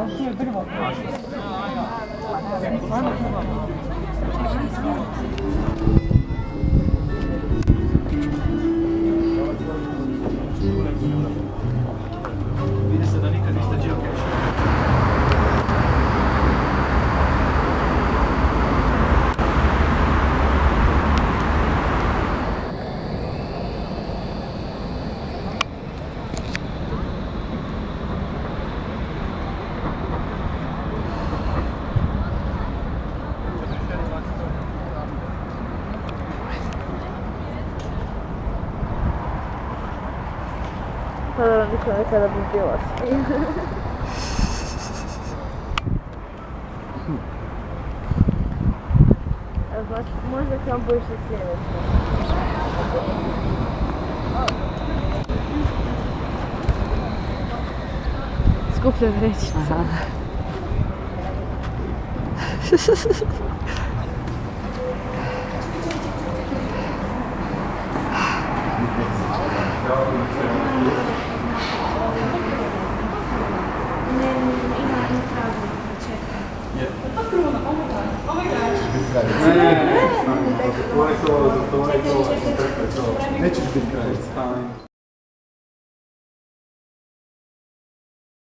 Vidi se da nikad niste geocache. Pa da nisam nekada bi bila. Znači, možda kao bojiš na sljedeće. Skuplja vrećica. Nećeš biti kraljica.